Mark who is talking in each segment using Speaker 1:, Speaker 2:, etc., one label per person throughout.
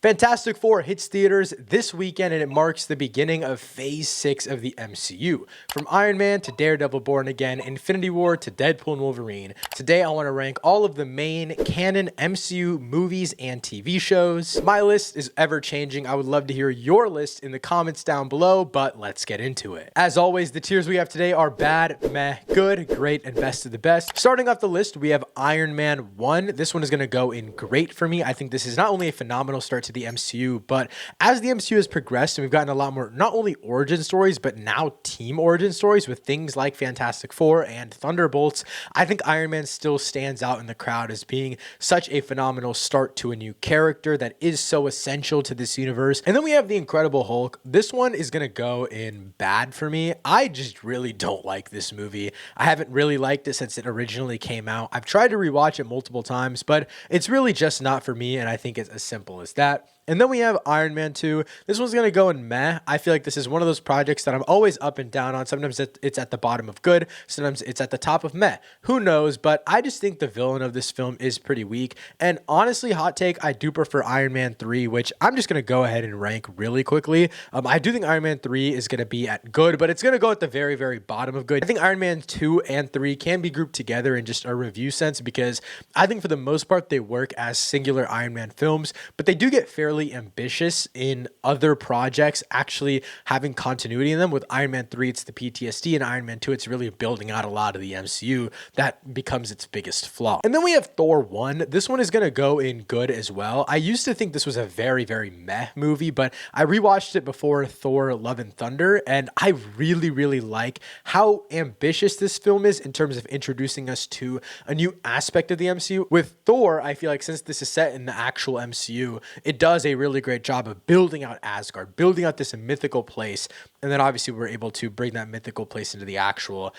Speaker 1: Fantastic Four hits theaters this weekend, and it marks the beginning of Phase 6 of the MCU. From Iron Man to Daredevil Born Again, Infinity War to Deadpool and Wolverine. Today I want to rank all of the main canon MCU movies and TV shows. My list is ever changing. I would love to hear your list in the comments down below, but let's get into it. As always, the tiers we have today are bad, meh, good, great, and best of the best. Starting off the list, we have Iron Man 1. This one is going to go in great for me. I think this is not only a phenomenal start to the MCU, but as the MCU has progressed and we've gotten a lot more not only origin stories but now team origin stories with things like Fantastic Four and Thunderbolts, I think Iron Man still stands out in the crowd as being such a phenomenal start to a new character that is so essential to this universe. And then we have the Incredible Hulk. This one is going to go in bad for me. I just really don't like this movie. I haven't really liked it since it originally came out. I've tried to rewatch it multiple times, but it's really just not for me, and I think it's as simple as that. And then we have Iron Man 2. This one's going to go in meh. I feel like this is one of those projects that I'm always up and down on. Sometimes it's at the bottom of good. Sometimes it's at the top of meh. Who knows? But I just think the villain of this film is pretty weak. And honestly, hot take, I do prefer Iron Man 3, which I'm just going to go ahead and rank really quickly. I do think Iron Man 3 is going to be at good, but it's going to go at the very, very bottom of good. I think Iron Man 2 and 3 can be grouped together in just a review sense because I think for the most part, they work as singular Iron Man films, but they do get fairly ambitious in other projects actually having continuity in them. With Iron Man 3 it's the PTSD, and Iron Man 2 it's really building out a lot of the MCU. That becomes its biggest flaw. And then we have Thor 1. This one is going to go in good as well. I used to think this was a very, very meh movie, but I rewatched it before Thor Love and Thunder, and I really, really like how ambitious this film is in terms of introducing us to a new aspect of the MCU. With Thor, I feel like since this is set in the actual MCU, it does a really great job of building out Asgard, building out this mythical place, and then obviously we're able to bring that mythical place into the actual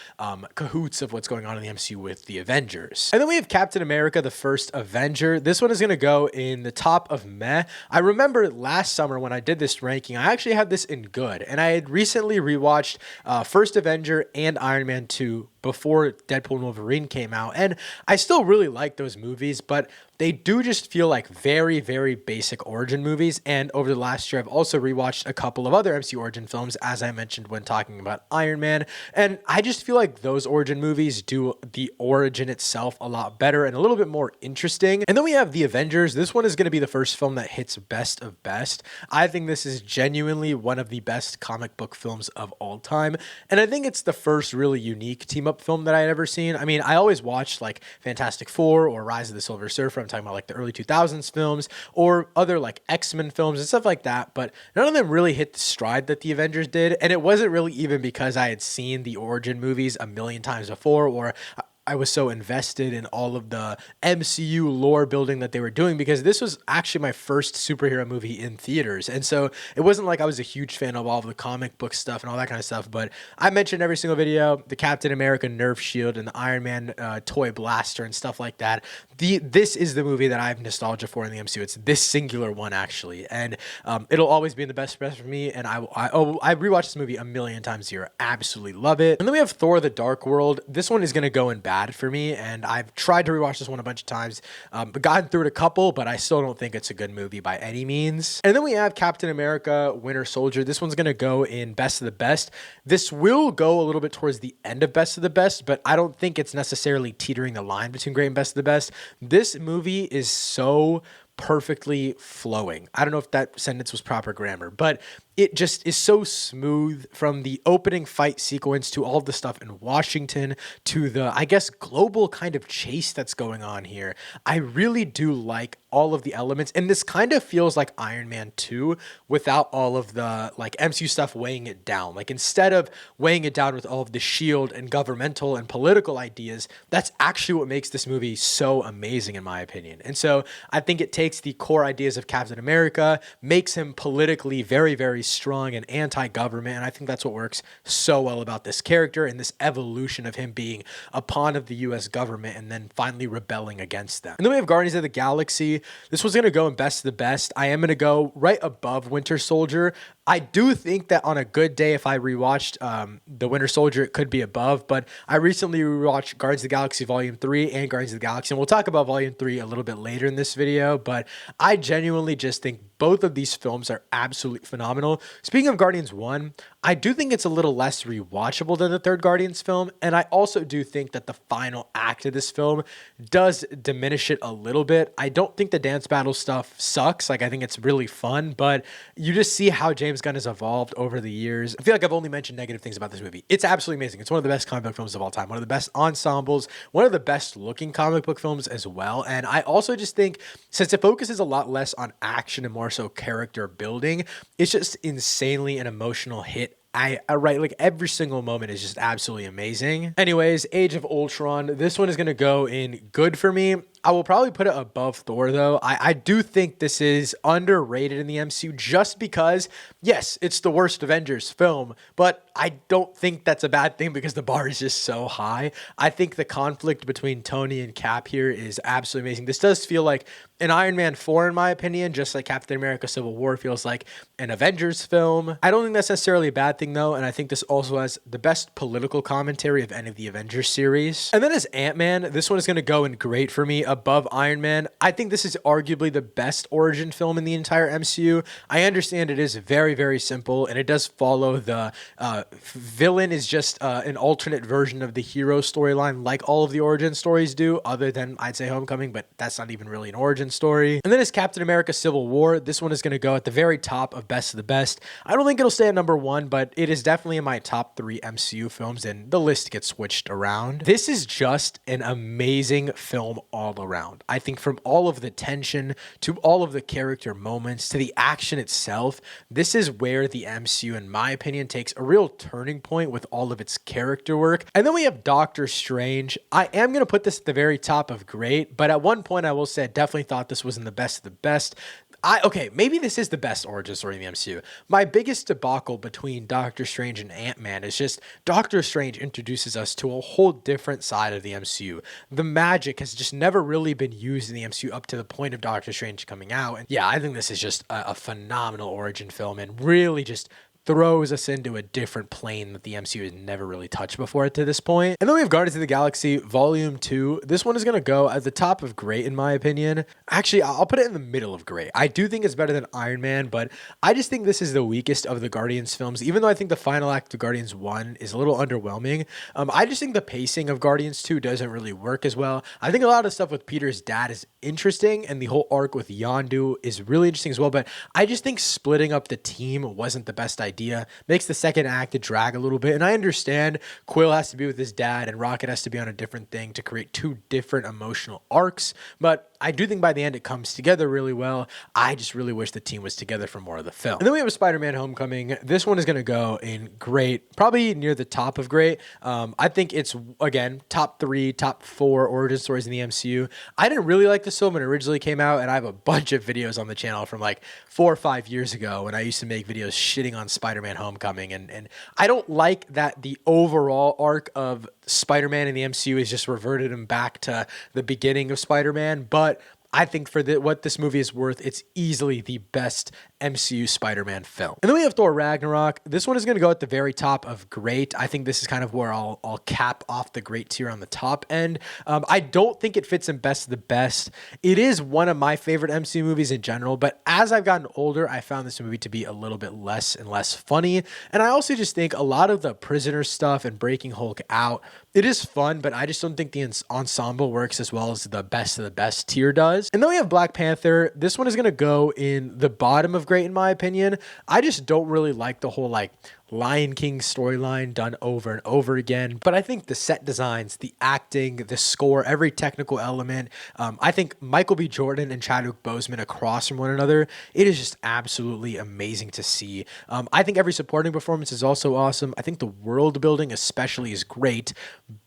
Speaker 1: cahoots of what's going on in the MCU with the Avengers. And then we have Captain America, the first Avenger. This one is going to go in the top of meh. I remember last summer when I did this ranking, I actually had this in good, and I had recently rewatched First Avenger and Iron Man 2 before Deadpool and Wolverine came out, and I still really like those movies, but they do just feel like very, very basic origin movies. And over the last year, I've also rewatched a couple of other MCU origin films, as I mentioned when talking about Iron Man, and I just feel like those origin movies do the origin itself a lot better and a little bit more interesting. And then we have the Avengers. This one is going to be the first film that hits best of best. I think this is genuinely one of the best comic book films of all time, and I think it's the first really unique team-up film that I had ever seen. I mean, I always watched like Fantastic Four or Rise of the Silver Surfer. I'm talking about like the early 2000s films or other like X-Men films and stuff like that, but none of them really hit the stride that the Avengers did. And it wasn't really even because I had seen the origin movies a million times before, or I was so invested in all of the MCU lore building that they were doing, because this was actually my first superhero movie in theaters. And so it wasn't like I was a huge fan of all of the comic book stuff and all that kind of stuff, but I mentioned every single video, the Captain America Nerf shield and the Iron Man toy blaster and stuff like that. This is the movie that I have nostalgia for in the MCU. It's this singular one actually. And it'll always be in the best for me. And I rewatched this movie a million times a year. Absolutely love it. And then we have Thor: The Dark World. This one is going to go in bad for me, and I've tried to rewatch this one a bunch of times, but gotten through it a couple, but I still don't think it's a good movie by any means. And then we have Captain America Winter Soldier. This one's gonna go in best of the best. This will go a little bit towards the end of best of the best, but I don't think it's necessarily teetering the line between great and best of the best. This movie is so perfectly flowing. I don't know if that sentence was proper grammar, but it just is so smooth, from the opening fight sequence to all the stuff in Washington to the, I guess, global kind of chase that's going on here. I really do like all of the elements, and this kind of feels like Iron Man 2 without all of the like MCU stuff weighing it down. Like instead of weighing it down with all of the shield and governmental and political ideas, that's actually what makes this movie so amazing in my opinion. And so I think it takes the core ideas of Captain America, makes him politically very, very strong and anti-government, and I think that's what works so well about this character and this evolution of him being a pawn of the US government and then finally rebelling against them. And then we have Guardians of the Galaxy. This was going to go in best of the best. I am going to go right above Winter Soldier. I do think that on a good day, if I rewatched The Winter Soldier, it could be above. But I recently rewatched Guardians of the Galaxy Volume 3 and Guardians of the Galaxy. And we'll talk about Volume 3 a little bit later in this video. But I genuinely just think both of these films are absolutely phenomenal. Speaking of Guardians 1, I do think it's a little less rewatchable than the third Guardians film. And I also do think that the final act of this film does diminish it a little bit. I don't think the dance battle stuff sucks. Like, I think it's really fun. But you just see how James Gunn has evolved over the years. I feel like I've only mentioned negative things about this movie. It's absolutely amazing. It's one of the best comic book films of all time. One of the best ensembles. One of the best looking comic book films as well. And I also just think, since it focuses a lot less on action and more so character building, it's just insanely an emotional hit. I write, like, every single moment is just absolutely amazing. Anyways, Age of Ultron. This one is going to go in good for me. I will probably put it above Thor, though. I do think this is underrated in the MCU just because, yes, it's the worst Avengers film, but I don't think that's a bad thing because the bar is just so high. I think the conflict between Tony and Cap here is absolutely amazing. This does feel like an Iron Man 4, in my opinion, just like Captain America Civil War feels like an Avengers film. I don't think that's necessarily a bad thing, though, and I think this also has the best political commentary of any of the Avengers series. And then as Ant-Man, this one is going to go in great for me, above Iron Man. I think this is arguably the best origin film in the entire MCU. I understand it is very, very simple, and it does follow the villain is just an alternate version of the hero storyline, like all of the origin stories do, other than, I'd say, Homecoming, but that's not even really an origin story. And then as Captain America Civil War, this one is going to go at the very top of best of the best. I don't think it'll stay at number 1, but it is definitely in my top 3 MCU films, and the list gets switched around. This is just an amazing film all around. I think from all of the tension to all of the character moments to the action itself, this is where the MCU, in my opinion, takes a real turning point with all of its character work. And then we have Doctor Strange. I am going to put this at the very top of great, but at one point I will say I definitely thought this was in the best of the best. Okay, maybe this is the best origin story in the MCU. My biggest debacle between Doctor Strange and Ant-Man is just Doctor Strange introduces us to a whole different side of the MCU. The magic has just never really been used in the MCU up to the point of Doctor Strange coming out. And yeah, I think this is just a phenomenal origin film and really just throws us into a different plane that the MCU has never really touched before to this point. And then we have Guardians of the Galaxy Volume 2. This one is going to go at the top of great, in my opinion. Actually, I'll put it in the middle of great. I do think it's better than Iron Man, but I just think this is the weakest of the Guardians films, even though I think the final act of Guardians 1 is a little underwhelming. I just think the pacing of Guardians 2 doesn't really work as well. I think a lot of stuff with Peter's dad is interesting, and the whole arc with Yondu is really interesting as well, but I just think splitting up the team wasn't the best idea. Makes the second act to drag a little bit. And I understand Quill has to be with his dad and Rocket has to be on a different thing to create 2 different emotional arcs. But I do think by the end it comes together really well. I just really wish the team was together for more of the film. And then we have a Spider-Man Homecoming. This one is going to go in great, probably near the top of great. I think it's, again, top 3, top 4 origin stories in the MCU. I didn't really like this film when it originally came out, and I have a bunch of videos on the channel from like 4 or 5 years ago when I used to make videos shitting on Spider-Man Homecoming. And I don't like that the overall arc of Spider-Man in the MCU is just reverted him back to the beginning of Spider-Man, but I think for what this movie is worth, it's easily the best MCU Spider-Man film. And then we have Thor Ragnarok. This one is going to go at the very top of great. I think this is kind of where I'll cap off the great tier on the top end. I don't think it fits in best of the best. It is one of my favorite MCU movies in general, but as I've gotten older, I found this movie to be a little bit less and less funny. And I also just think a lot of the prisoner stuff and breaking Hulk out, it is fun, but I just don't think the ensemble works as well as the best of the best tier does. And then we have Black Panther. This one is going to go in the bottom of great, in my opinion. I just don't really like the whole like Lion King storyline done over and over again. But I think the set designs, the acting, the score, every technical element, I think Michael B. Jordan and Chadwick Boseman across from one another, it is just absolutely amazing to see. I think every supporting performance is also awesome. I think the world building especially is great,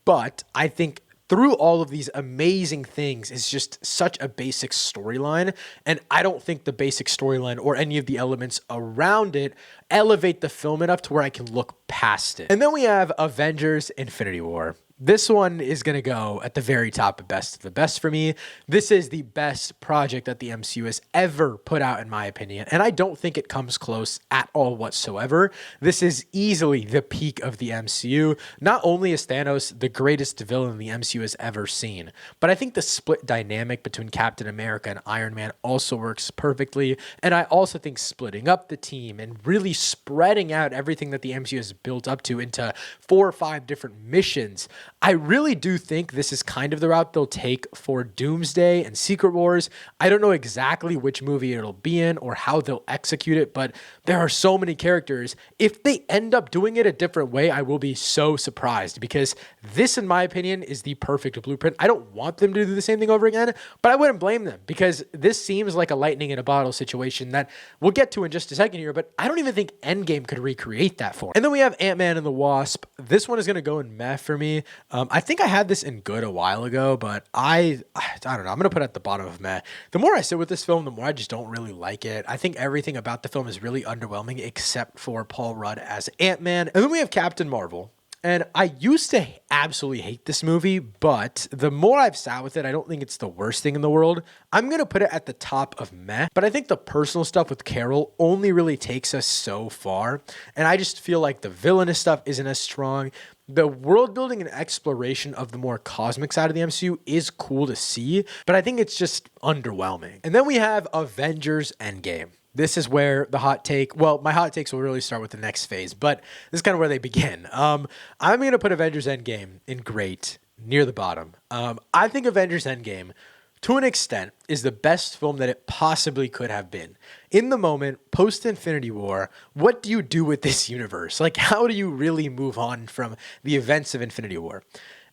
Speaker 1: but I think through all of these amazing things is just such a basic storyline. And I don't think the basic storyline or any of the elements around it elevate the film enough to where I can look past it. And then we have Avengers Infinity War. This one is going to go at the very top of best of the best for me. This is the best project that the MCU has ever put out, in my opinion, and I don't think it comes close at all whatsoever. This is easily the peak of the MCU. Not only is Thanos the greatest villain the MCU has ever seen, but I think the split dynamic between Captain America and Iron Man also works perfectly, and I also think splitting up the team and really spreading out everything that the MCU has built up to into 4 or 5 different missions, I really do think this is kind of the route they'll take for Doomsday and Secret Wars. I don't know exactly which movie it'll be in or how they'll execute it, but there are so many characters. If they end up doing it a different way, I will be so surprised, because this, in my opinion, is the perfect blueprint. I don't want them to do the same thing over again, but I wouldn't blame them, because this seems like a lightning in a bottle situation that we'll get to in just a second here, but I don't even think Endgame could recreate that for. And then we have Ant-Man and the Wasp. This one is going to go in meh for me. I think I had this in good a while ago, but I don't know. I'm going to put it at the bottom of meh. The more I sit with this film, the more I just don't really like it. I think everything about the film is really underwhelming except for Paul Rudd as Ant-Man. And then we have Captain Marvel. And I used to absolutely hate this movie, but the more I've sat with it, I don't think it's the worst thing in the world. I'm going to put it at the top of meh, but I think the personal stuff with Carol only really takes us so far. And I just feel like the villainous stuff isn't as strong. The world building and exploration of the more cosmic side of the MCU is cool to see, but I think it's just underwhelming. And then we have Avengers Endgame. This is where the hot take, well, my hot takes will really start with the next phase, but this is kind of where they begin. I'm going to put Avengers Endgame in great, near the bottom. I think Avengers Endgame, to an extent, is the best film that it possibly could have been. In the moment, post-Infinity War, what do you do with this universe? Like, how do you really move on from the events of Infinity War?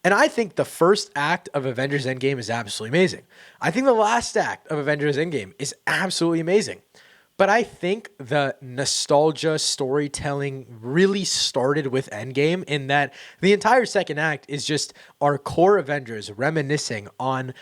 Speaker 1: And I think the first act of Avengers Endgame is absolutely amazing. I think the last act of Avengers Endgame is absolutely amazing. But I think the nostalgia storytelling really started with Endgame, in that the entire second act is just our core Avengers reminiscing on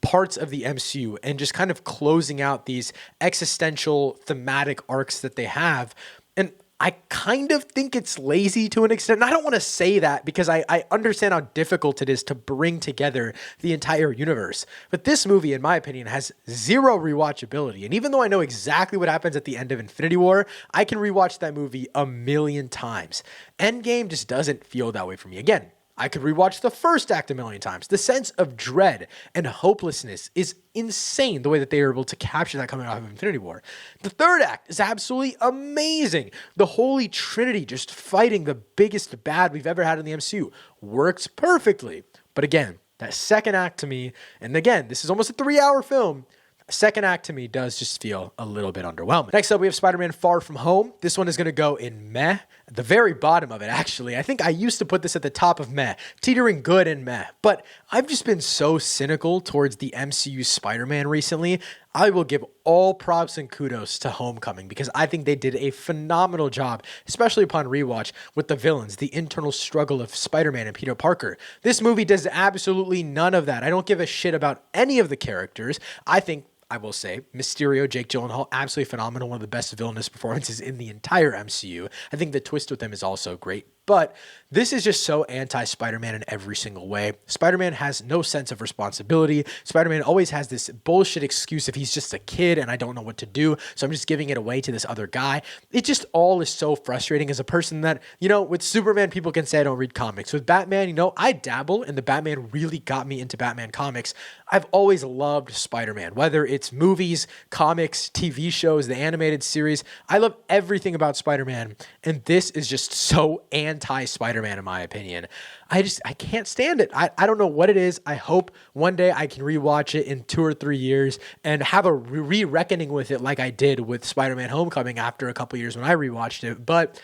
Speaker 1: parts of the MCU and just kind of closing out these existential thematic arcs that they have. And I kind of think it's lazy to an extent. And I don't want to say that, because I understand how difficult it is to bring together the entire universe. But this movie, in my opinion, has zero rewatchability. And even though I know exactly what happens at the end of Infinity War, I can rewatch that movie a million times. Endgame just doesn't feel that way for me. Again, I could rewatch the first act a million times. The sense of dread and hopelessness is insane, the way that they are able to capture that coming off of Infinity War. The third act is absolutely amazing. The Holy Trinity just fighting the biggest bad we've ever had in the MCU works perfectly. But again, that second act to me, and again, this is almost a 3-hour film, second act to me does just feel a little bit underwhelming. Next up, we have Spider-Man Far From Home. This one is going to go in meh, at the very bottom of it, actually. I think I used to put this at the top of meh, teetering good and meh, but I've just been so cynical towards the MCU Spider-Man recently. I will give all props and kudos to Homecoming, because I think they did a phenomenal job, especially upon rewatch, with the villains, the internal struggle of Spider-Man and Peter Parker. This movie does absolutely none of that. I don't give a shit about any of the characters. I will say, Mysterio, Jake Gyllenhaal, absolutely phenomenal. One of the best villainous performances in the entire MCU. I think the twist with him is also great. But this is just so anti-Spider-Man in every single way. Spider-Man has no sense of responsibility. Spider-Man always has this bullshit excuse if he's just a kid and I don't know what to do, so I'm just giving it away to this other guy. It just all is so frustrating as a person that, with Superman, people can say I don't read comics. With Batman, I dabble, and the Batman really got me into Batman comics. I've always loved Spider-Man, whether it's movies, comics, TV shows, the animated series. I love everything about Spider-Man, and this is just so anti-Spider-Man in my opinion. I can't stand it. I don't know what it is. I hope one day I can rewatch it in 2 or 3 years and have a re-reckoning with it like I did with Spider-Man Homecoming after a couple years when I rewatched it. But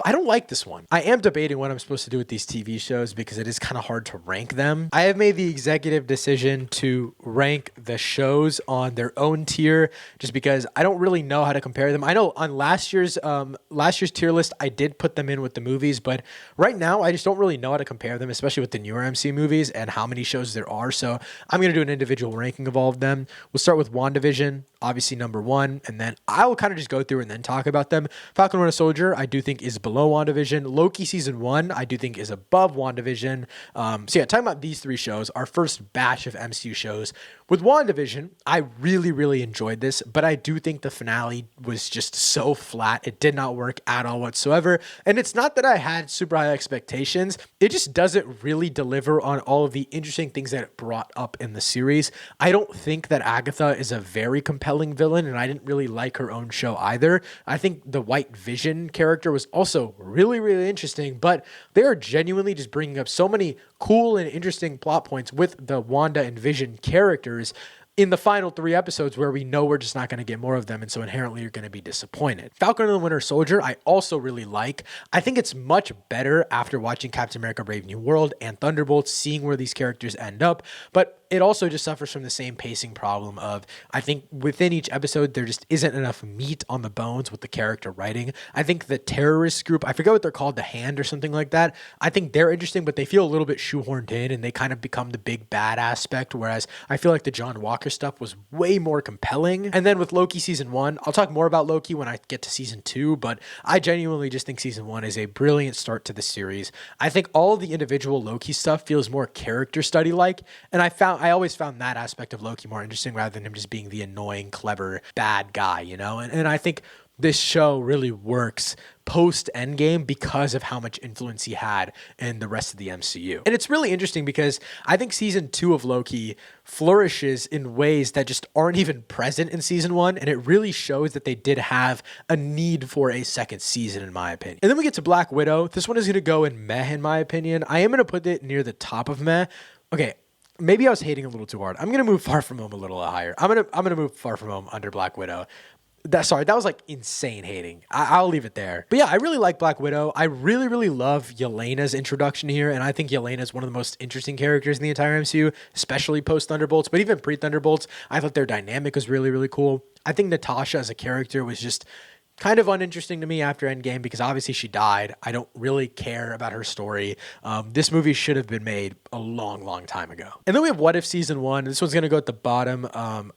Speaker 1: I don't like this one. I am debating what I'm supposed to do with these TV shows, because it is kind of hard to rank them. I have made the executive decision to rank the shows on their own tier, just because I don't really know how to compare them. I know on last year's tier list, I did put them in with the movies, but right now I just don't really know how to compare them, especially with the newer MC movies and how many shows there are. So I'm going to do an individual ranking of all of them. We'll start with WandaVision, obviously number 1, and then I will kind of just go through and then talk about them. Falcon Winter Soldier, I do think is below WandaVision. Loki season 1, I do think is above WandaVision. So yeah, talking about these 3 shows, our first batch of MCU shows. With WandaVision, I really, really enjoyed this, but I do think the finale was just so flat. It did not work at all whatsoever. And it's not that I had super high expectations. It just doesn't really deliver on all of the interesting things that it brought up in the series. I don't think that Agatha is a very compelling villain, and I didn't really like her own show either. I think the White Vision character was also really, really interesting, but they are genuinely just bringing up so many cool and interesting plot points with the Wanda and Vision characters in the final 3 episodes where we know we're just not going to get more of them, and so inherently you're going to be disappointed. Falcon and the Winter Soldier, I also really like. I think it's much better after watching Captain America Brave New World and Thunderbolts, seeing where these characters end up, but it also just suffers from the same pacing problem of, I think within each episode, there just isn't enough meat on the bones with the character writing. I think the terrorist group, I forget what they're called, the Hand or something like that, I think they're interesting, but they feel a little bit shoehorned in, and they kind of become the big bad aspect, whereas I feel like the John Walker stuff was way more compelling. And then with Loki season 1, I'll talk more about Loki when I get to season 2, but I genuinely just think season 1 is a brilliant start to the series. I think all of the individual Loki stuff feels more character study like, and I always found that aspect of Loki more interesting rather than him just being the annoying, clever, bad guy, you know? And I think this show really works post Endgame because of how much influence he had in the rest of the MCU. And it's really interesting because I think season 2 of Loki flourishes in ways that just aren't even present in season 1, and it really shows that they did have a need for a second season, in my opinion. And then we get to Black Widow. This one is going to go in meh, in my opinion. I am going to put it near the top of meh. Okay, maybe I was hating a little too hard. I'm going to move Far From Home a little higher. I'm going to move Far From Home under Black Widow. That was like insane hating. I'll leave it there. But yeah, I really like Black Widow. I really, really love Yelena's introduction here, and I think Yelena is one of the most interesting characters in the entire MCU, especially post Thunderbolts, but even pre Thunderbolts. I thought their dynamic was really, really cool. I think Natasha as a character was just kind of uninteresting to me after Endgame because obviously she died. I don't really care about her story. This movie should have been made a long, long time ago. And then we have What If Season 1. This one's going to go at the bottom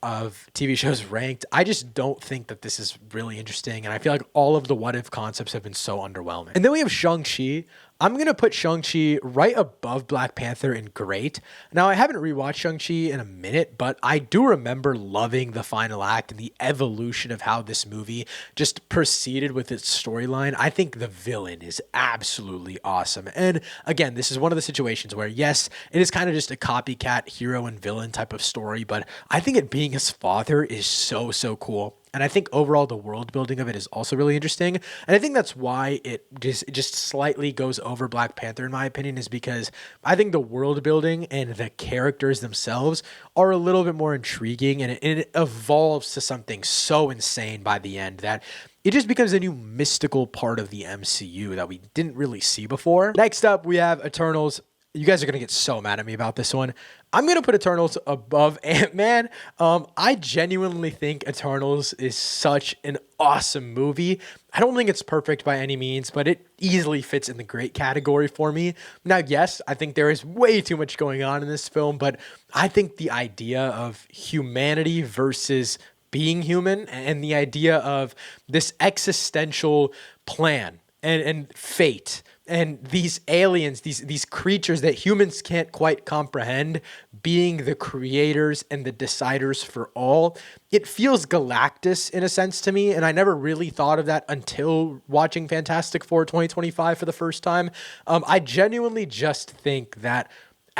Speaker 1: of TV shows ranked. I just don't think that this is really interesting, and I feel like all of the What If concepts have been so underwhelming. And then we have Shang Chi. I'm going to put Shang-Chi right above Black Panther in great. Now, I haven't rewatched Shang-Chi in a minute, but I do remember loving the final act and the evolution of how this movie just proceeded with its storyline. I think the villain is absolutely awesome. And again, this is one of the situations where, yes, it is kind of just a copycat hero and villain type of story, but I think it being his father is so, so cool. And I think overall the world building of it is also really interesting. And I think that's why it just slightly goes over Black Panther, in my opinion, is because I think the world building and the characters themselves are a little bit more intriguing, and it evolves to something so insane by the end that it just becomes a new mystical part of the MCU that we didn't really see before. Next up, we have Eternals. You guys are going to get so mad at me about this one. I'm going to put Eternals above Ant-Man. I genuinely think Eternals is such an awesome movie. I don't think it's perfect by any means, but it easily fits in the great category for me. Now, yes, I think there is way too much going on in this film, but I think the idea of humanity versus being human and the idea of this existential plan and fate and these aliens, these creatures that humans can't quite comprehend, being the creators and the deciders for all, it feels Galactus in a sense to me, and I never really thought of that until watching Fantastic Four 2025 for the first time. I genuinely just think that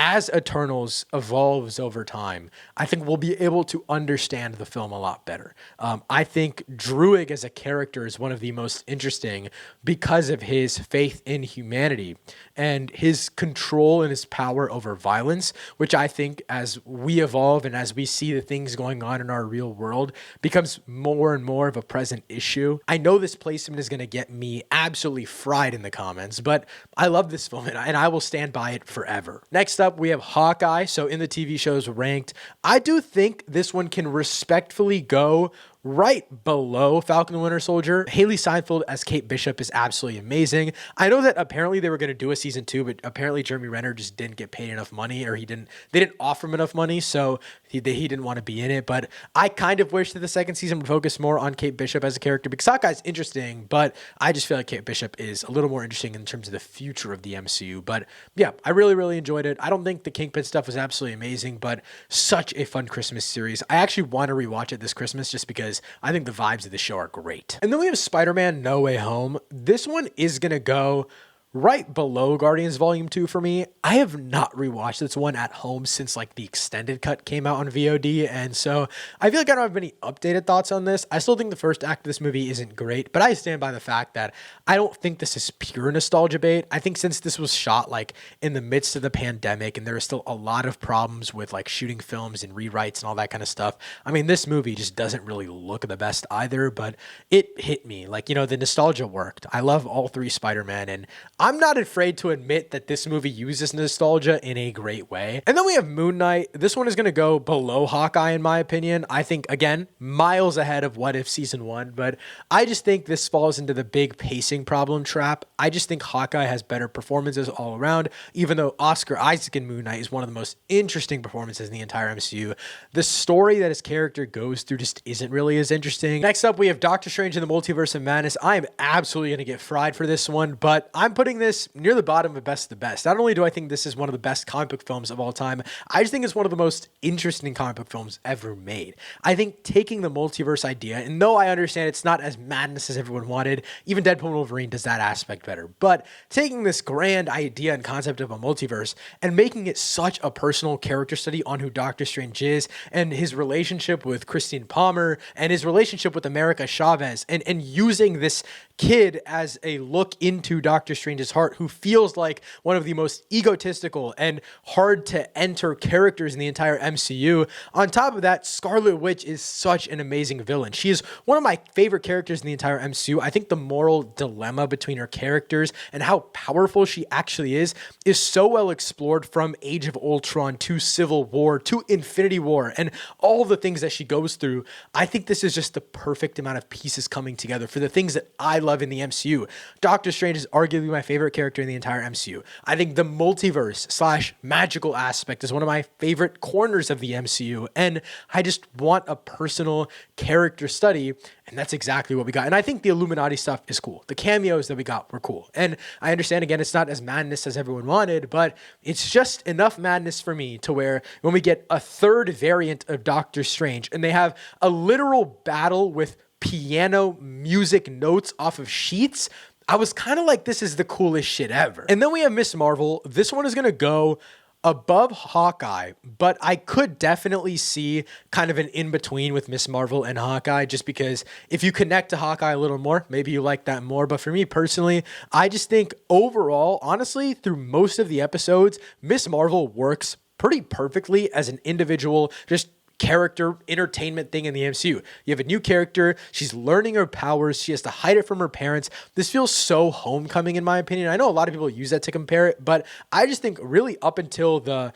Speaker 1: as Eternals evolves over time, I think we'll be able to understand the film a lot better. I think Druig as a character is one of the most interesting because of his faith in humanity and his control and his power over violence, which I think as we evolve and as we see the things going on in our real world becomes more and more of a present issue. I know this placement is going to get me absolutely fried in the comments, but I love this film and I will stand by it forever. Next up, we have Hawkeye. So in the TV shows ranked, I do think this one can respectfully go right below Falcon and Winter Soldier. Haley Steinfeld as Kate Bishop is absolutely amazing. I know that apparently they were going to do a season 2, but apparently Jeremy Renner just didn't get paid enough money, or they didn't offer him enough money, so he didn't want to be in it. But I kind of wish that the second season would focus more on Kate Bishop as a character, because Hawkeye's interesting, but I just feel like Kate Bishop is a little more interesting in terms of the future of the MCU. But yeah, I really, really enjoyed it. I don't think the Kingpin stuff was absolutely amazing, but such a fun Christmas series. I actually want to rewatch it this Christmas just because I think the vibes of the show are great. And then we have Spider-Man No Way Home. This one is going to go right below Guardians Volume 2 for me. I have not rewatched this one at home since like the extended cut came out on VOD, and so I feel like I don't have any updated thoughts on this. I still think the first act of this movie isn't great, but I stand by the fact that I don't think this is pure nostalgia bait. I think since this was shot like in the midst of the pandemic and there are still a lot of problems with like shooting films and rewrites and all that kind of stuff, I mean, this movie just doesn't really look the best either, but it hit me. Like, the nostalgia worked. I love all 3 Spider-Man, and I'm not afraid to admit that this movie uses nostalgia in a great way. And then we have Moonknight. This one is going to go below Hawkeye, in my opinion. I think, again, miles ahead of What If Season 1, but I just think this falls into the big pacing problem trap. I just think Hawkeye has better performances all around, even though Oscar Isaac in Moon Knight is one of the most interesting performances in the entire MCU. The story that his character goes through just isn't really as interesting. Next up, we have Doctor Strange in the Multiverse of Madness. I am absolutely going to get fried for this one, but I'm putting this near the bottom of best of the best. Not only do I think this is one of the best comic book films of all time, I just think it's one of the most interesting comic book films ever made. I think taking the multiverse idea, and though I understand it's not as madness as everyone wanted, even Deadpool and Wolverine does that aspect better, but taking this grand idea and concept of a multiverse and making it such a personal character study on who Doctor Strange is and his relationship with Christine Palmer and his relationship with America Chavez, and using this kid as a look into Doctor Strange's heart, who feels like one of the most egotistical and hard to enter characters in the entire MCU. On top of that, Scarlet Witch is such an amazing villain. She is one of my favorite characters in the entire MCU. I think the moral dilemma between her characters and how powerful she actually is so well explored, from Age of Ultron to Civil War to Infinity War and all the things that she goes through. I think this is just the perfect amount of pieces coming together for the things that I love in the MCU. Doctor Strange is arguably my favorite character in the entire MCU. I think the multiverse / magical aspect is one of my favorite corners of the MCU, and I just want a personal character study, and that's exactly what we got. And I think the Illuminati stuff is cool. The cameos that we got were cool. And I understand, again, it's not as madness as everyone wanted, but it's just enough madness for me to where when we get a third variant of Doctor Strange and they have a literal battle with piano music notes off of sheets, I was kind of like, this is the coolest shit ever. And then we have Miss Marvel. This one is going to go above Hawkeye, but I could definitely see kind of an in-between with Miss Marvel and Hawkeye, just because if you connect to Hawkeye a little more, maybe you like that more. But for me personally, I just think overall, honestly, through most of the episodes, Miss Marvel works pretty perfectly as an individual, just character entertainment thing in the MCU. You have a new character, she's learning her powers, she has to hide it from her parents. This feels so Homecoming in my opinion. I know a lot of people use that to compare it, but I just think really up until the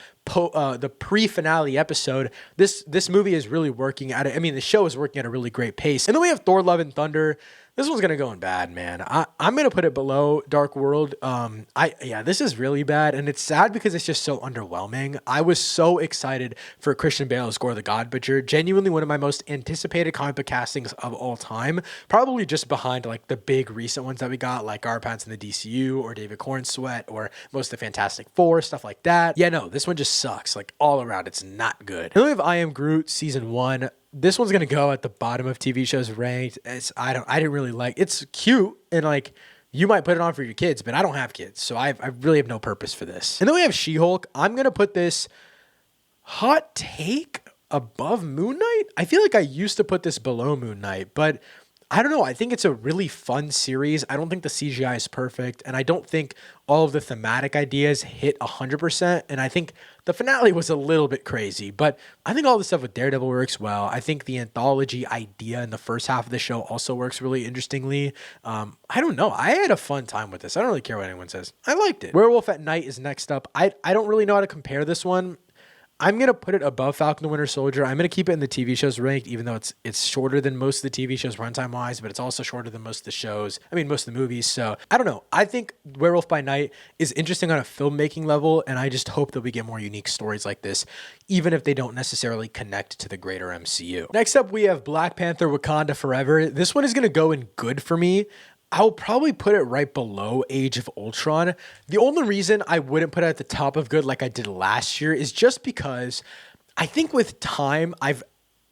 Speaker 1: pre-finale episode, this movie is really working at it. I mean, the show is working at a really great pace. And then we have Thor: Love and Thunder. This one's gonna go in bad, man. I'm gonna put it below Dark World. This is really bad, and it's sad because it's just so underwhelming. I was so excited for Christian Bale's Gore the God Butcher. Genuinely one of my most anticipated comic book castings of all time. Probably just behind like the big recent ones that we got, like Our Pants in the DCU or David Cornsweet or most of the Fantastic Four, stuff like that. Yeah, no, this one just sucks. Like all around, it's not good. And then we have I Am Groot Season 1. This one's gonna go at the bottom of TV shows ranked. I didn't really like. It's cute and like you might put it on for your kids, but I don't have kids, so I really have no purpose for this. And then we have She-Hulk. I'm gonna put this hot take above Moon Knight. I feel like I used to put this below Moon Knight, but I don't know. I think it's a really fun series. I don't think the CGI is perfect, and I don't think all of the thematic ideas hit 100%, and I think the finale was a little bit crazy, but I think all the stuff with Daredevil works well. I think the anthology idea in the first half of the show also works really interestingly. I don't know. I had a fun time with this. I don't really care what anyone says. I liked it. Werewolf at Night is next up. I don't really know how to compare this one. I'm going to put it above Falcon the Winter Soldier. I'm going to keep it in the TV shows ranked, even though it's shorter than most of the TV shows runtime-wise, but it's also shorter than most of the shows. I mean, most of the movies. So I don't know. I think Werewolf by Night is interesting on a filmmaking level, and I just hope that we get more unique stories like this, even if they don't necessarily connect to the greater MCU. Next up, we have Black Panther Wakanda Forever. This one is going to go in good for me. I'll probably put it right below Age of Ultron. The only reason I wouldn't put it at the top of good like I did last year is just because I think with time I've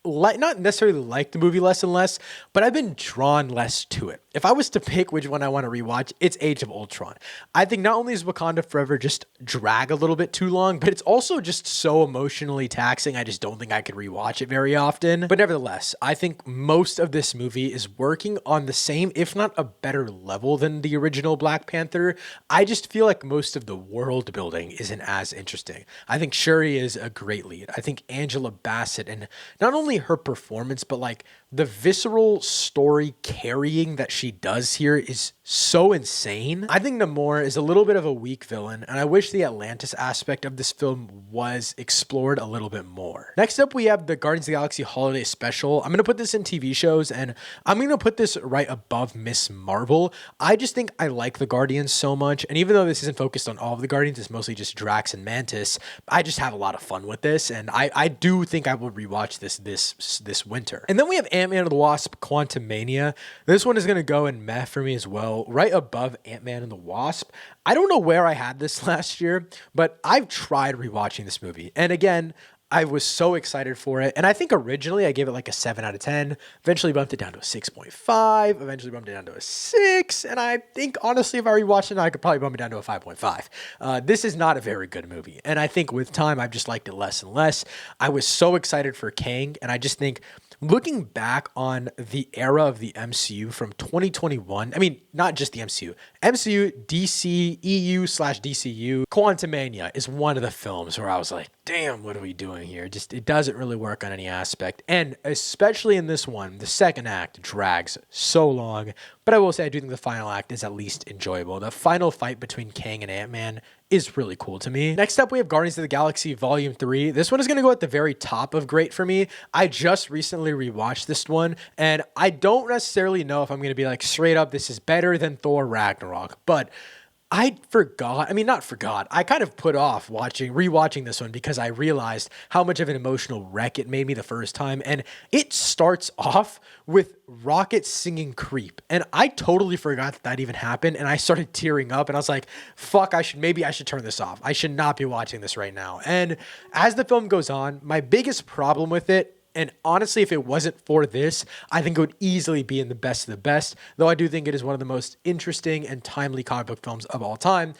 Speaker 1: not necessarily liked the movie less and less, but I've been drawn less to it. If I was to pick which one I want to rewatch, it's Age of Ultron. I think not only is Wakanda Forever just drag a little bit too long, but it's also just so emotionally taxing. I just don't think I could rewatch it very often. But nevertheless, I think most of this movie is working on the same, if not a better level than the original Black Panther. I just feel like most of the world building isn't as interesting. I think Shuri is a great lead. I think Angela Bassett, and not only her performance, but like the visceral story carrying that she does here is so insane. I think Namor is a little bit of a weak villain, and I wish the Atlantis aspect of this film was explored a little bit more. Next up, we have the Guardians of the Galaxy Holiday Special. I'm going to put this in TV shows, and I'm going to put this right above Miss Marvel. I just think I like the Guardians so much, and even though this isn't focused on all of the Guardians, it's mostly just Drax and Mantis, I just have a lot of fun with this, and I do think I will rewatch this winter. And then we have Ant-Man and the Wasp Quantumania. This one is going to go in meh for me as well, right above Ant-Man and the Wasp. I don't know where I had this last year, but I've tried rewatching this movie. And again, I was so excited for it. And I think originally I gave it like a 7 out of 10, eventually bumped it down to a 6.5, eventually bumped it down to a 6. And I think honestly, if I rewatched it, I could probably bump it down to a 5.5. This is not a very good movie. And I think with time, I've just liked it less and less. I was so excited for Kang. And I just think looking back on the era of the MCU from 2021, I mean, not just the MCU, DC, EU/DCU, Quantumania is one of the films where I was like, damn, what are we doing here? Just, it doesn't really work on any aspect. And especially in this one, the second act drags so long. But I will say, I do think the final act is at least enjoyable. The final fight between Kang and Ant-Man is really cool to me. Next up, we have Guardians of the Galaxy Volume 3. This one is going to go at the very top of great for me. I just recently rewatched this one, and I don't necessarily know if I'm going to be like, straight up, this is better than Thor Ragnarok, but I kind of put off rewatching this one because I realized how much of an emotional wreck it made me the first time. And it starts off with Rocket singing Creep. And I totally forgot that even happened. And I started tearing up and I was like, fuck, maybe I should turn this off. I should not be watching this right now. And as the film goes on, my biggest problem with it, and honestly, if it wasn't for this, I think it would easily be in the best of the best, though I do think it is one of the most interesting and timely comic book films of all time.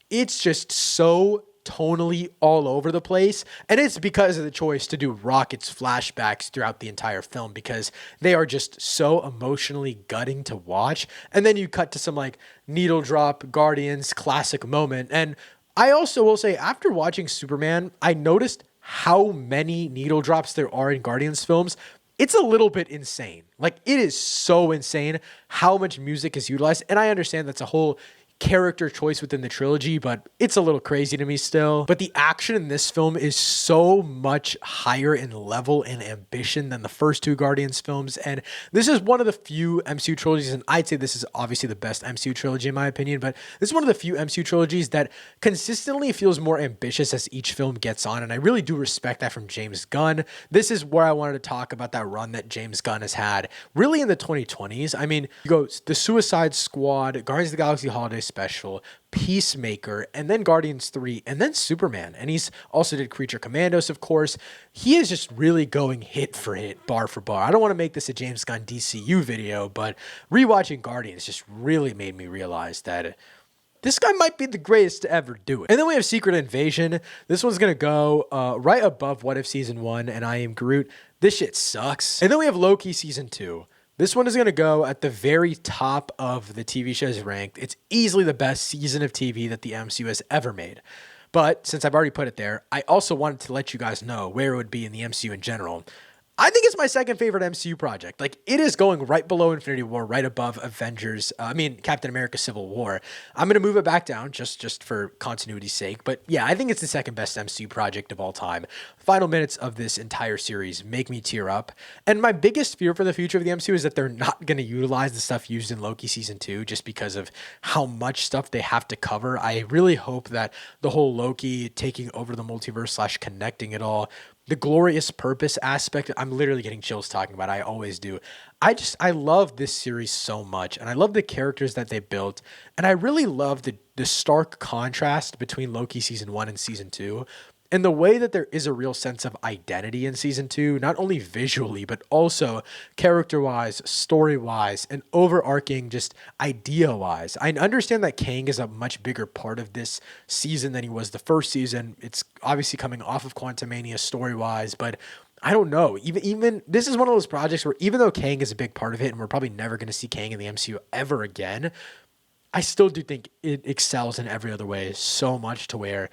Speaker 1: It's just so tonally all over the place, and it's because of the choice to do Rocket's flashbacks throughout the entire film, because they are just so emotionally gutting to watch. And then you cut to some like needle drop Guardians classic moment. And I also will say, after watching Superman, I noticed how many needle drops there are in Guardians films. It's a little bit insane. Like, it is so insane how much music is utilized. And I understand that's a whole character choice within the trilogy, but it's a little crazy to me still. But the action in this film is so much higher in level and ambition than the first two Guardians films. And this is one of the few MCU trilogies, and I'd say this is obviously the best MCU trilogy in my opinion, but this is one of the few MCU trilogies that consistently feels more ambitious as each film gets on. And I really do respect that from James Gunn. This is where I wanted to talk about that run that James Gunn has had really in the 2020s. I mean, you go the Suicide Squad, Guardians of the Galaxy Holiday Special, Peacemaker, and then Guardians 3, and then Superman. And he's also did Creature Commandos, of course. He is just really going hit for hit, bar for bar. I don't want to make this a James Gunn DCU video, but rewatching Guardians just really made me realize that this guy might be the greatest to ever do it. And then we have Secret Invasion. This one's going to go right above What If Season 1 and I Am Groot. This shit sucks. And then we have Loki Season 2. This one is going to go at the very top of the TV shows ranked. It's easily the best season of TV that the MCU has ever made. But since I've already put it there, I also wanted to let you guys know where it would be in the MCU in general. I think it's my second favorite MCU project. Like, it is going right below Infinity War, right above Captain America Civil War. I'm going to move it back down just for continuity's sake. But yeah, I think it's the second best MCU project of all time. Final minutes of this entire series make me tear up. And my biggest fear for the future of the MCU is that they're not going to utilize the stuff used in Loki season 2 just because of how much stuff they have to cover. I really hope that the whole Loki taking over the multiverse / connecting it all, the glorious purpose aspect, I'm literally getting chills talking about it. I always do. I love this series so much, and I love the characters that they built, and I really love the stark contrast between Loki season 1 and season 2. And the way that there is a real sense of identity in season 2, not only visually, but also character-wise, story-wise, and overarching just idea-wise. I understand that Kang is a much bigger part of this season than he was the first season. It's obviously coming off of Quantumania story-wise, but I don't know. Even this is one of those projects where even though Kang is a big part of it, and we're probably never going to see Kang in the MCU ever again, I still do think it excels in every other way so much to where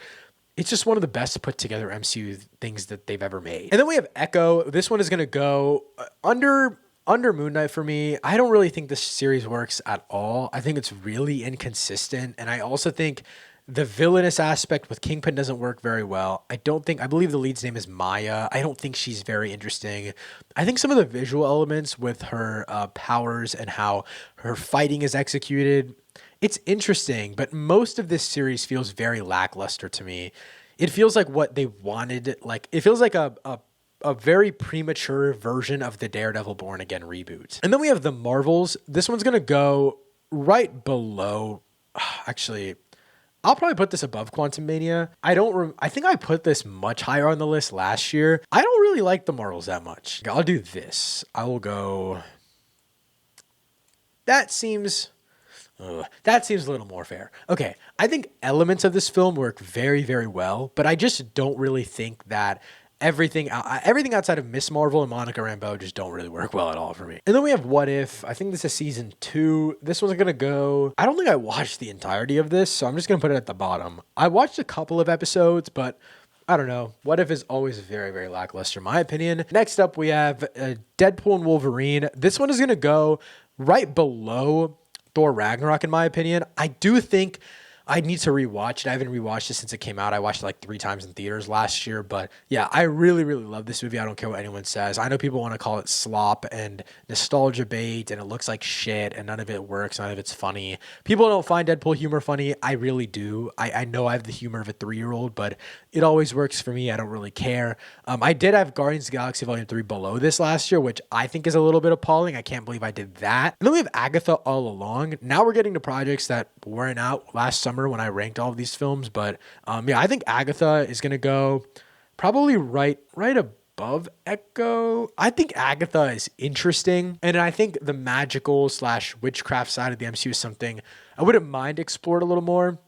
Speaker 1: it's just one of the best put together MCU things that they've ever made. And then we have Echo. This one is going to go under Moonknight for me. I don't really think this series works at all. I think it's really inconsistent. And I also think the villainous aspect with Kingpin doesn't work very well. I believe the lead's name is Maya. I don't think she's very interesting. I think some of the visual elements with her powers and how her fighting is executed, it's interesting, but most of this series feels very lackluster to me. It feels like what they wanted, like it feels like a very premature version of the Daredevil Born Again reboot. And then we have the Marvels. This one's going to go right below, actually, I'll probably put this above Quantumania. I think I put this much higher on the list last year. I don't really like the Marvels that much. I'll do this. I will go, that seems a little more fair. Okay, I think elements of this film work very, very well, but I just don't really think that everything outside of Miss Marvel and Monica Rambeau just don't really work well at all for me. And then we have What If. I think this is season 2. This one's going to go, I don't think I watched the entirety of this, so I'm just going to put it at the bottom. I watched a couple of episodes, but I don't know. What If is always very, very lackluster, in my opinion. Next up, we have Deadpool and Wolverine. This one is going to go right below Thor Ragnarok, in my opinion. I do think I need to rewatch it. I haven't rewatched it since it came out. I watched it like 3 times in theaters last year. But yeah, I really, really love this movie. I don't care what anyone says. I know people want to call it slop and nostalgia bait, and it looks like shit, and none of it works. None of it's funny. People don't find Deadpool humor funny. I really do. I know I have the humor of a 3-year-old, but it always works for me. I don't really care. I did have Guardians of the Galaxy Volume 3 below this last year, which I think is a little bit appalling. I can't believe I did that. And then we have Agatha All Along. Now we're getting to projects that weren't out last summer when I ranked all of these films, but yeah, I think Agatha is gonna go probably right above Echo. I think Agatha is interesting, and I think the magical / witchcraft side of the MCU is something I wouldn't mind explored a little more,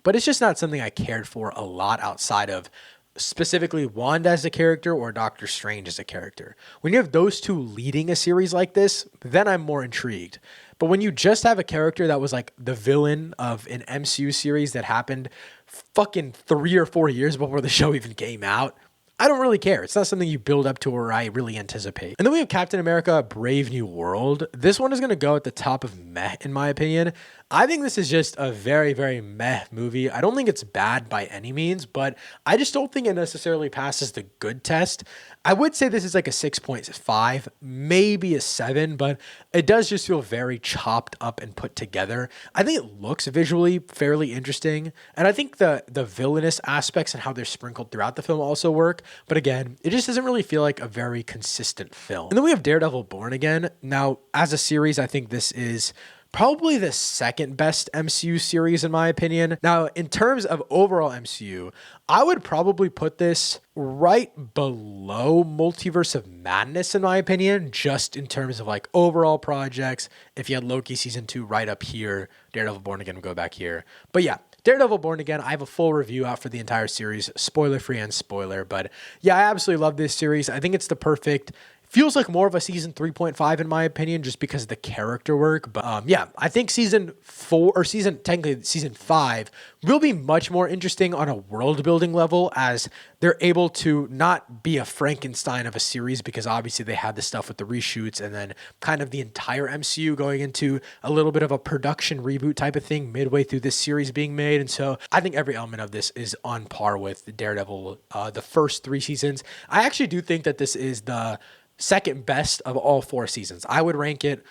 Speaker 1: but it's just not something I cared for a lot outside of specifically Wanda as a character or Doctor Strange as a character. When you have those two leading a series like this, then I'm more intrigued. But when you just have a character that was like the villain of an MCU series that happened fucking 3 or 4 years before the show even came out, I don't really care. It's not something you build up to or I really anticipate. And then we have Captain America Brave New World. This one is going to go at the top of meh, in my opinion. I think this is just a very, very meh movie. I don't think it's bad by any means, but I just don't think it necessarily passes the good test. I would say this is like a 6.5, maybe a 7, but it does just feel very chopped up and put together. I think it looks visually fairly interesting, and I think the villainous aspects and how they're sprinkled throughout the film also work, but again, it just doesn't really feel like a very consistent film. And then we have Daredevil Born Again. Now, as a series, I think this is probably the second best MCU series in my opinion. Now, in terms of overall MCU, I would probably put this right below Multiverse of Madness in my opinion, just in terms of like overall projects. If you had Loki season 2 right up here, Daredevil Born Again would go back here. But yeah, Daredevil Born Again, I have a full review out for the entire series, spoiler free and spoiler, but yeah, I absolutely love this series. I think it's the perfect feels like more of a season 3.5 in my opinion, just because of the character work. But yeah, I think season 5 will be much more interesting on a world building level, as they're able to not be a Frankenstein of a series, because obviously they had the stuff with the reshoots and then kind of the entire MCU going into a little bit of a production reboot type of thing midway through this series being made. And so I think every element of this is on par with Daredevil, the first 3 seasons. I actually do think that this is the second best of all 4 seasons. I would rank it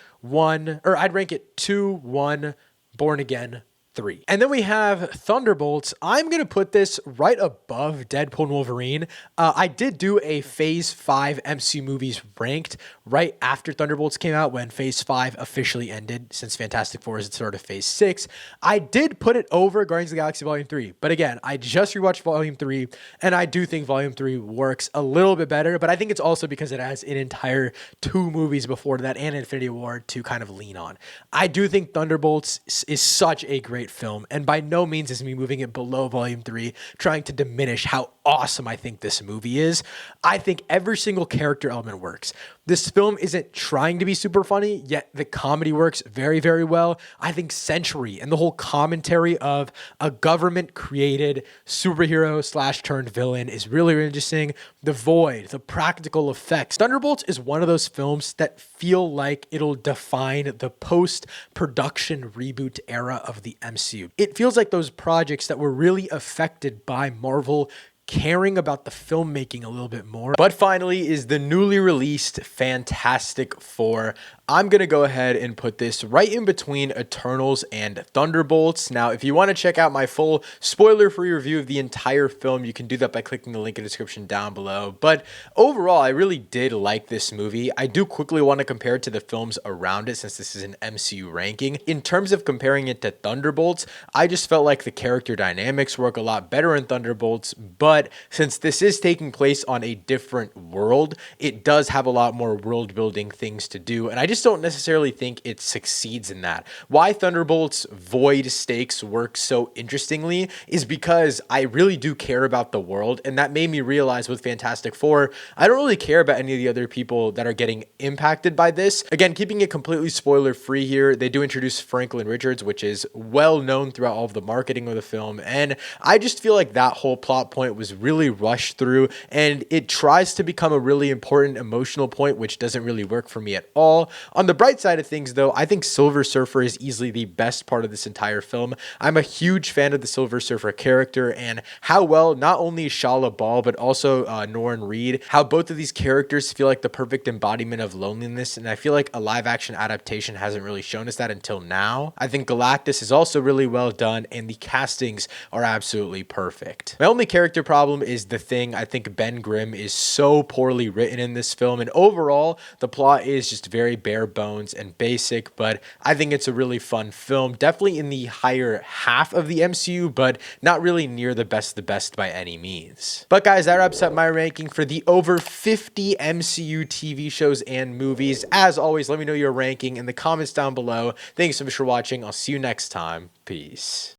Speaker 1: 2, 1, Born Again, 3. And then we have Thunderbolts. I'm going to put this right above Deadpool and Wolverine. I did do a Phase 5 MCU movies ranked right after Thunderbolts came out, when Phase 5 officially ended, since Fantastic Four is sort of Phase 6. I did put it over Guardians of the Galaxy Volume 3. But again, I just rewatched Volume 3, and I do think Volume 3 works a little bit better. But I think it's also because it has an entire 2 movies before that and Infinity War to kind of lean on. I do think Thunderbolts is such a great film, and by no means is me moving it below Volume 3 trying to diminish how awesome I think this movie is. I think every single character element works. This film isn't trying to be super funny, yet the comedy works very, very well. I think Century and the whole commentary of a government-created superhero / turned villain is really, really interesting. The Void, the practical effects. Thunderbolts is one of those films that feel like it'll define the post-production reboot era of the MCU. It feels like those projects that were really affected by Marvel caring about the filmmaking a little bit more. But finally is the newly released Fantastic Four. I'm going to go ahead and put this right in between Eternals and Thunderbolts. Now, if you want to check out my full spoiler-free review of the entire film, you can do that by clicking the link in the description down below. But overall, I really did like this movie. I do quickly want to compare it to the films around it, since this is an MCU ranking. In terms of comparing it to Thunderbolts, I just felt like the character dynamics work a lot better in Thunderbolts, but since this is taking place on a different world, it does have a lot more world-building things to do, and I just don't necessarily think it succeeds in that. Why Thunderbolts' void stakes work so interestingly is because I really do care about the world, and that made me realize with Fantastic Four, I don't really care about any of the other people that are getting impacted by this. Again, keeping it completely spoiler-free here, they do introduce Franklin Richards, which is well known throughout all of the marketing of the film, and I just feel like that whole plot point was really rushed through, and it tries to become a really important emotional point, which doesn't really work for me at all. On the bright side of things, though, I think Silver Surfer is easily the best part of this entire film. I'm a huge fan of the Silver Surfer character, and how well not only Shala Ball, but also Norrin Reed, how both of these characters feel like the perfect embodiment of loneliness, and I feel like a live-action adaptation hasn't really shown us that until now. I think Galactus is also really well done, and the castings are absolutely perfect. My only character problem is The Thing. I think Ben Grimm is so poorly written in this film, and overall, the plot is just very bare bones and basic, but I think it's a really fun film. Definitely in the higher half of the MCU, but not really near the best by any means. But guys, that wraps up my ranking for the over 50 MCU TV shows and movies. As always, let me know your ranking in the comments down below. Thanks so much for watching. I'll see you next time. Peace.